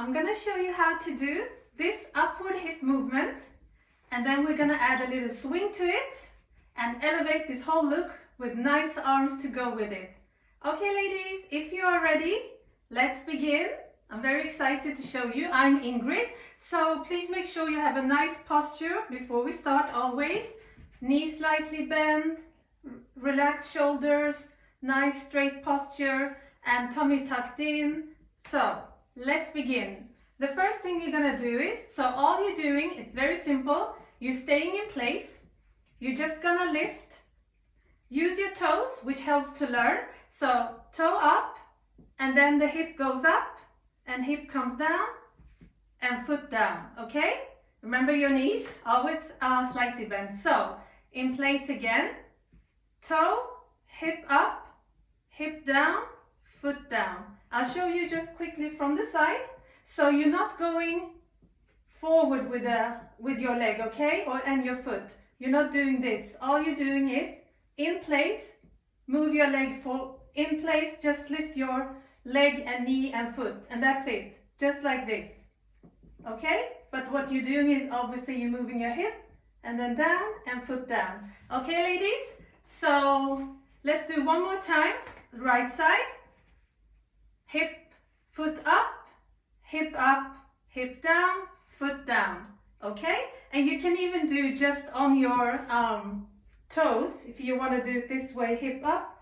I'm gonna show you how to do this upward hip movement, and then we're gonna add a little swing to it and elevate this whole look with nice arms to go with it. Okay ladies, if you are ready, let's begin. I'm very excited to show you. I'm Ingrid, so please make sure you have a nice posture before we start always. Knees slightly bent, relaxed shoulders, nice straight posture, and tummy tucked in. So let's begin. The first thing you're gonna do is, so all you're doing is very simple. You're staying in place. You're just gonna lift. Use your toes, which helps to learn. So toe up, and then the hip goes up, and hip comes down, and foot down, okay? Remember your knees, always slightly bent. So in place again, toe, hip up, hip down, foot down. I'll show you just quickly from the side. So you're not going forward with your leg, okay? And your foot. You're not doing this. All you're doing is in place, move your leg in place, just lift your leg and knee and foot, and that's it. Just like this, okay? But what you're doing is obviously you're moving your hip and then down and foot down. Okay, ladies? So let's do one more time. Right side, hip, foot up, hip down, foot down, okay? And you can even do just on your toes, if you want to do it this way, hip up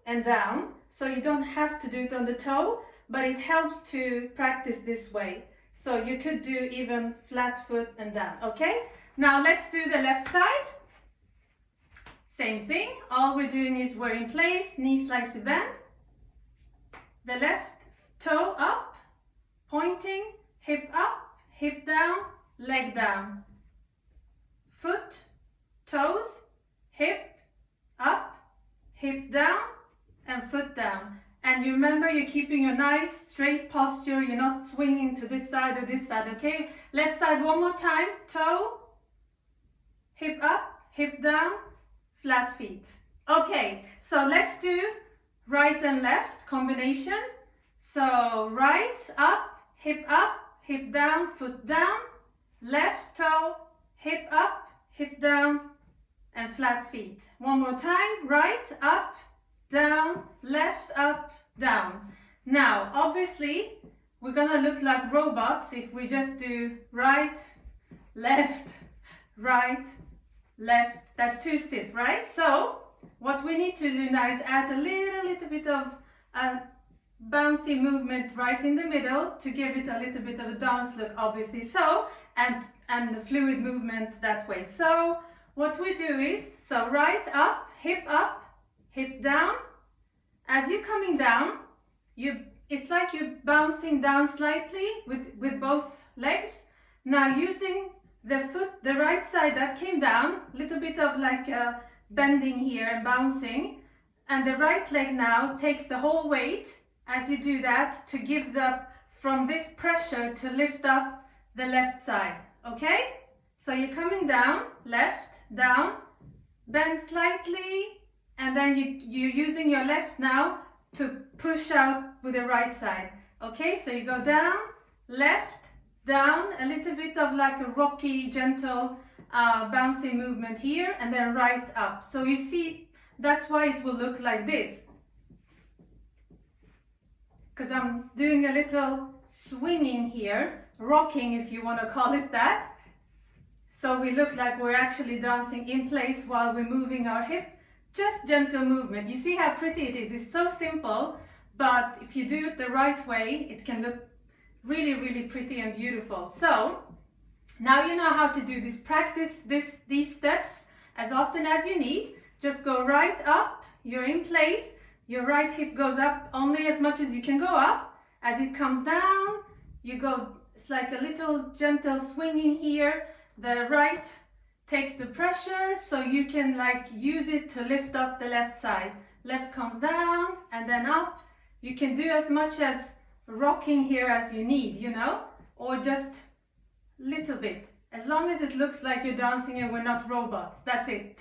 and down. So you don't have to do it on the toe, but it helps to practice this way. So you could do even flat foot and down, okay? Now let's do the left side. Same thing, all we're doing is we're in place, knee slightly bent. The left toe up, pointing, hip up, hip down, leg down. Foot, toes, hip up, hip down, and foot down. And you remember you're keeping a nice straight posture, you're not swinging to this side or this side, okay? Left side one more time, toe, hip up, hip down, flat feet. Okay, so let's do right and left combination. So right, up, hip down, foot down, left toe, hip up, hip down, and flat feet. One more time, right, up, down, left, up, down. Now, obviously, we're gonna look like robots if we just do right, left, that's too stiff, right? So what we need to do now is add a little bit of a bouncy movement right in the middle to give it a little bit of a dance look, obviously. So, and the fluid movement that way. So what we do is, so right up, hip down. As you're coming down, it's like you're bouncing down slightly with both legs. Now using the foot, the right side that came down, little bit of like bending here and bouncing, and the right leg now takes the whole weight as you do that to give from this pressure to lift up the left side, okay? So you're coming down, left, down, bend slightly, and then you're using your left now to push out with the right side, okay? So you go down, left, down, a little bit of like a rocky, gentle, bouncy movement here, and then right up. So you see, that's why it will look like this. Because I'm doing a little swinging here, rocking if you want to call it that. So we look like we're actually dancing in place while we're moving our hip. Just gentle movement. You see how pretty it is. It's so simple, but if you do it the right way, it can look really, really pretty and beautiful. So now you know how to do this. Practice these steps as often as you need. Just go right up, you're in place, your right hip goes up only as much as you can go up. As it comes down, you go, it's like a little gentle swinging here. The right takes the pressure, so you can like use it to lift up the left side. Left comes down and then up. You can do as much as rocking here as you need, you know, or just little bit, as long as it looks like you're dancing and we're not robots. That's it.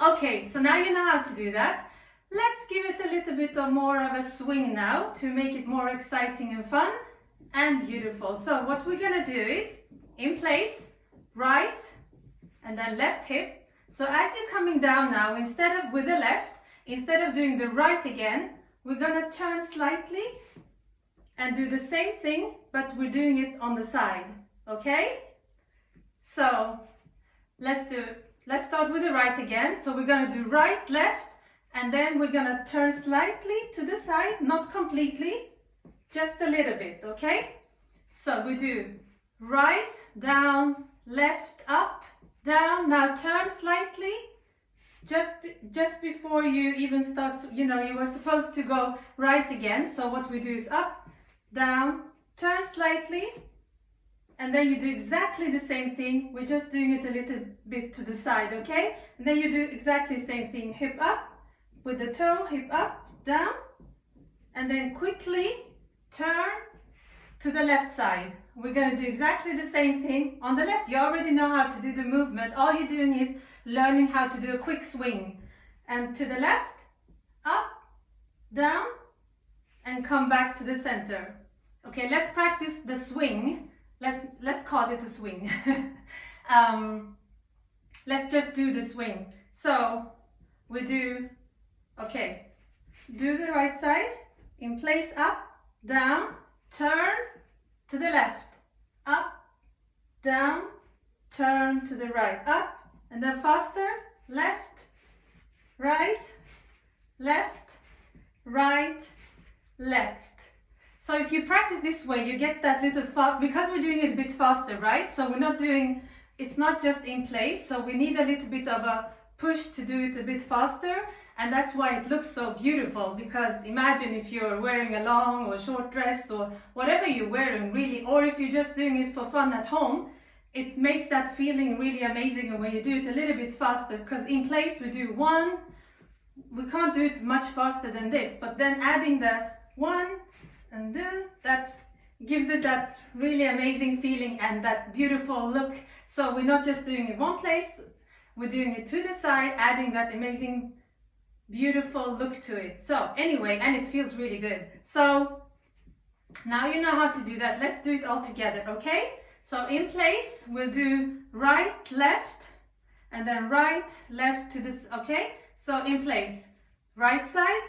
Okay, so now you know how to do that. let's give it a little bit of more of a swing now to make it more exciting and fun and beautiful. So what we're gonna do is, in place, right, and then left hip. So as you're coming down now, instead of with the left, instead of doing the right again, we're gonna turn slightly and do the same thing, but we're doing it on the side, okay? So let's start with the right again. So we're gonna do right, left, and then we're gonna turn slightly to the side, not completely, just a little bit, okay? So we do right, down, left, up, down. Now turn slightly, just before you even start, you were supposed to go right again. So what we do is up, down, turn slightly, and then you do exactly the same thing. We're just doing it a little bit to the side, okay? And then you do exactly the same thing, hip up, with the toe, hip up, down, and then quickly turn to the left side. We're going to do exactly the same thing on the left. You already know how to do the movement. All you're doing is learning how to do a quick swing. And to the left, up, down, and come back to the center. Okay, let's practice the swing. Let's call it a swing. Let's just do the swing. So we do, okay, do the right side, in place, up, down, turn to the left, up, down, turn to the right, up, and then faster, left, right, left, right, left. So if you practice this way, you get that little because we're doing it a bit faster, right? So we're not doing, it's not just in place, so we need a little bit of a push to do it a bit faster, and that's why it looks so beautiful. Because imagine if you're wearing a long or short dress or whatever you're wearing, really, or if you're just doing it for fun at home, it makes that feeling really amazing. And when you do it a little bit faster, because in place we do one, we can't do it much faster than this, but then adding the one and do, that gives it that really amazing feeling and that beautiful look. So we're not just doing it one place, we're doing it to the side, adding that amazing beautiful look to it. So anyway, and it feels really good. So now you know how to do that. Let's do it all together, okay? So in place, we'll do right, left, and then right, left to this, okay? So in place, right side,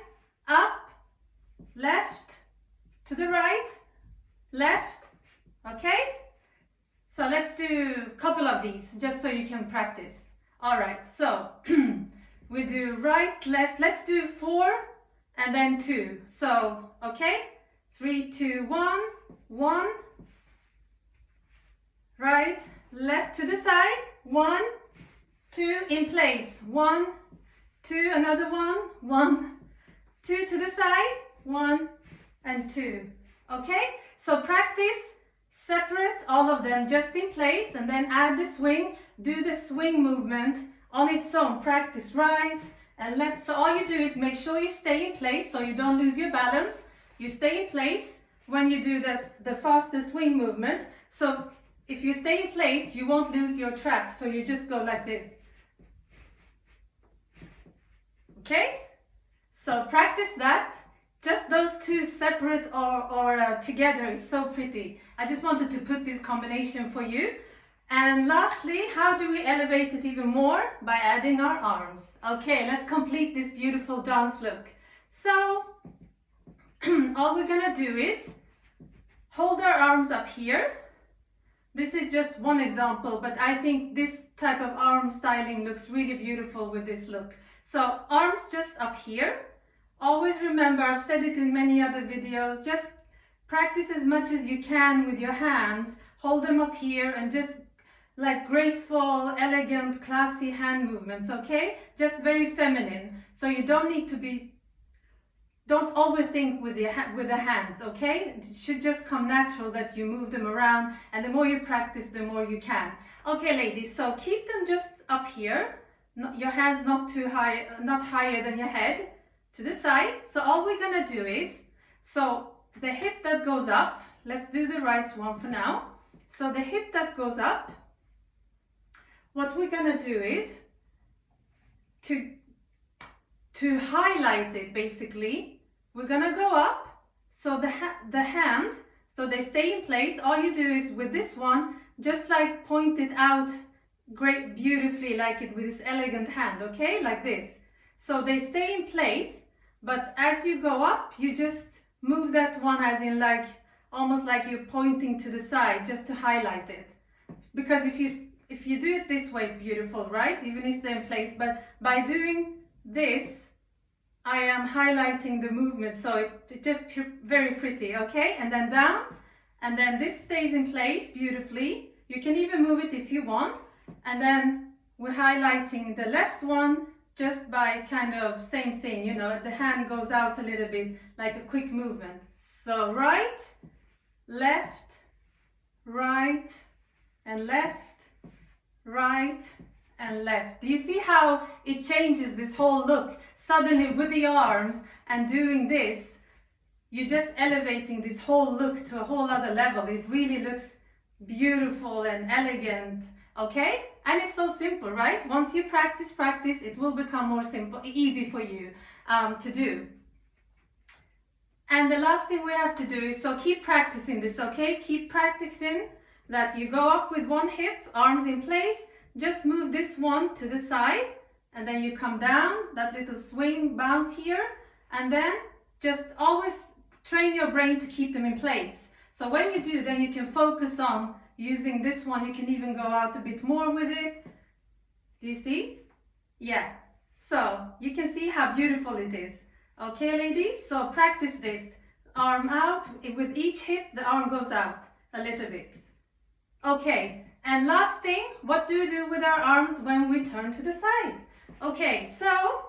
up, left, to the right, left, okay? So let's do a couple of these, just so you can practice. All right, so we do right, left, let's do 4 and then 2. So, okay, 3, 2, 1, 1, right, left to the side, 1, 2, in place, 1, 2, another 1, 1, 2 to the side, 1 and 2. Okay, so practice separate all of them just in place, and then add the swing. Do the swing movement on its own. Practice right and left. So all you do is make sure you stay in place so you don't lose your balance. You stay in place when you do the faster swing movement. So if you stay in place, you won't lose your track. So you just go like this. Okay? So practice that. Just those two separate or together is so pretty. I just wanted to put this combination for you. And lastly, how do we elevate it even more? By adding our arms. Okay, let's complete this beautiful dance look. So, all we're gonna do is hold our arms up here. This is just one example, but I think this type of arm styling looks really beautiful with this look. So, arms just up here. Always remember, I've said it in many other videos, just practice as much as you can with your hands. Hold them up here and just like graceful, elegant, classy hand movements, okay? Just very feminine. So you don't need to be, don't overthink with the hands, okay? It should just come natural that you move them around, and the more you practice, the more you can. Okay, ladies, so keep them just up here. Your hands not too high, not higher than your head. To the side. So all we're gonna do is, so the hip that goes up, let's do the right one for now. So the hip that goes up, what we're gonna do is to to highlight it, basically, we're gonna go up, so the hand, so they stay in place. All you do is with this one, just like point it out great, beautifully, like it with this elegant hand, okay, like this. So they stay in place, but as you go up, you just move that one as in like, almost like you're pointing to the side, just to highlight it. Because if you do it this way, it's beautiful, right? Even if they're in place, but by doing this, I am highlighting the movement, so it just very pretty, okay? And then down, and then this stays in place beautifully. You can even move it if you want. And then we're highlighting the left one just by kind of same thing, you know, the hand goes out a little bit, like a quick movement. So right, left, right, and left, right, and left. Do you see how it changes this whole look? Suddenly with the arms and doing this, you're just elevating this whole look to a whole other level. It really looks beautiful and elegant, okay? And it's so simple, right? Once you practice, it will become more simple, easy for you to do. And the last thing we have to do is, so keep practicing this, okay? Keep practicing that you go up with one hip, arms in place, just move this one to the side, and then you come down, that little swing, bounce here, and then just always train your brain to keep them in place. So when you do, then you can focus on using this one. You can even go out a bit more with it. Do you see? Yeah. So you can see how beautiful it is. Okay, ladies? So practice this. Arm out. With each hip, the arm goes out a little bit. Okay. And last thing, what do we do with our arms when we turn to the side? Okay, so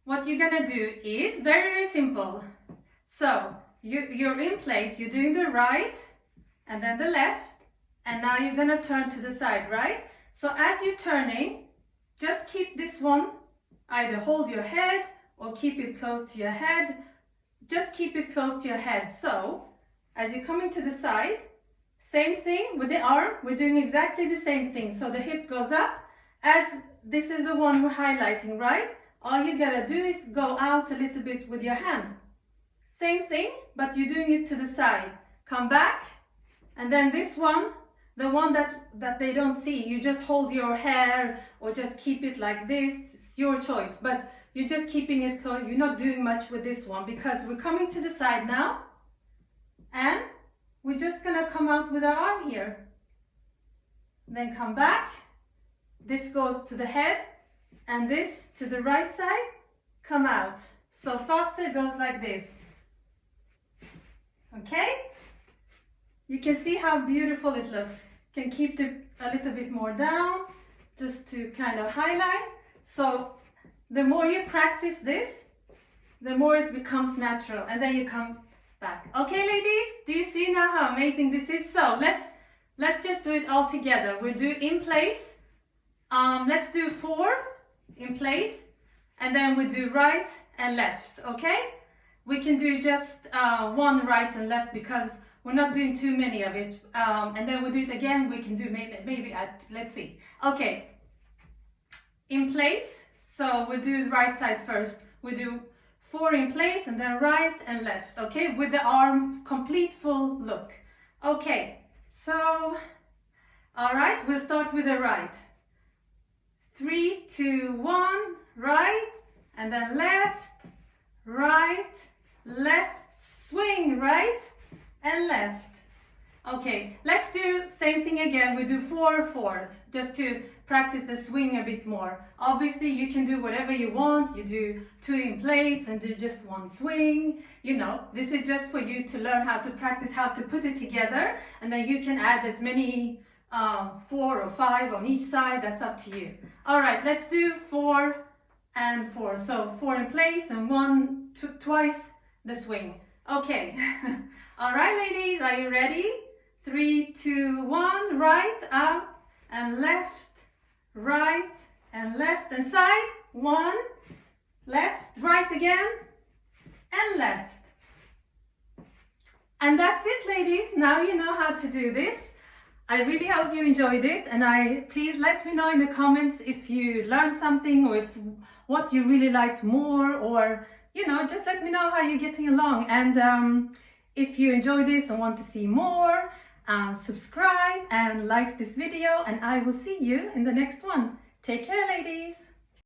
what you're gonna do is very, very simple. So you're in place, you're doing the right and then the left, and now you're gonna turn to the side, right? So as you're turning, just keep this one, either hold your head or keep it close to your head. Just keep it close to your head. So as you're coming to the side, same thing with the arm, we're doing exactly the same thing. So the hip goes up, as this is the one we're highlighting, right? All you gotta do is go out a little bit with your hand. Same thing, but you're doing it to the side. Come back, and then this one, the one that they don't see, you just hold your hair or just keep it like this. It's your choice, but you're just keeping it close. You're not doing much with this one because we're coming to the side now, and we're just gonna come out with our arm here. Then come back. This goes to the head, and this to the right side, come out. So faster it goes like this. Okay? You can see how beautiful it looks. Can keep it a little bit more down, just to kind of highlight. So the more you practice this, the more it becomes natural, and then you come back. Okay, ladies, do you see now how amazing this is? So let's just do it all together. We'll do in place. Let's do 4 in place, and then we do right and left. Okay, we can do just 1 right and left because we're not doing too many of it, and then we'll do it again. We can do maybe at, let's see. Okay, in place. So we'll do the right side first. We do 4 in place and then right and left, okay, with the arm complete full look. Okay, so all right, we'll start with the right. 3, 2, 1, right, and then left, right, left, swing, right, and left. Okay, let's do same thing again. We do 4, 4, just to practice the swing a bit more. Obviously, you can do whatever you want. You do 2 in place and do just 1 swing. You know, this is just for you to learn how to practice how to put it together, and then you can add as many 4 or 5 on each side. That's up to you. All right, let's do 4 and 4. So 4 in place and 1, twice the swing. Okay. All right, ladies, are you ready? 3, 2, 1, right, out, and left, right, and left, and side. 1, left, right again, and left. And that's it, ladies. Now you know how to do this. I really hope you enjoyed it, and please let me know in the comments if you learned something or if what you really liked more, or just let me know how you're getting along. And if you enjoyed this and want to see more, subscribe and like this video, and I will see you in the next one. Take care, ladies.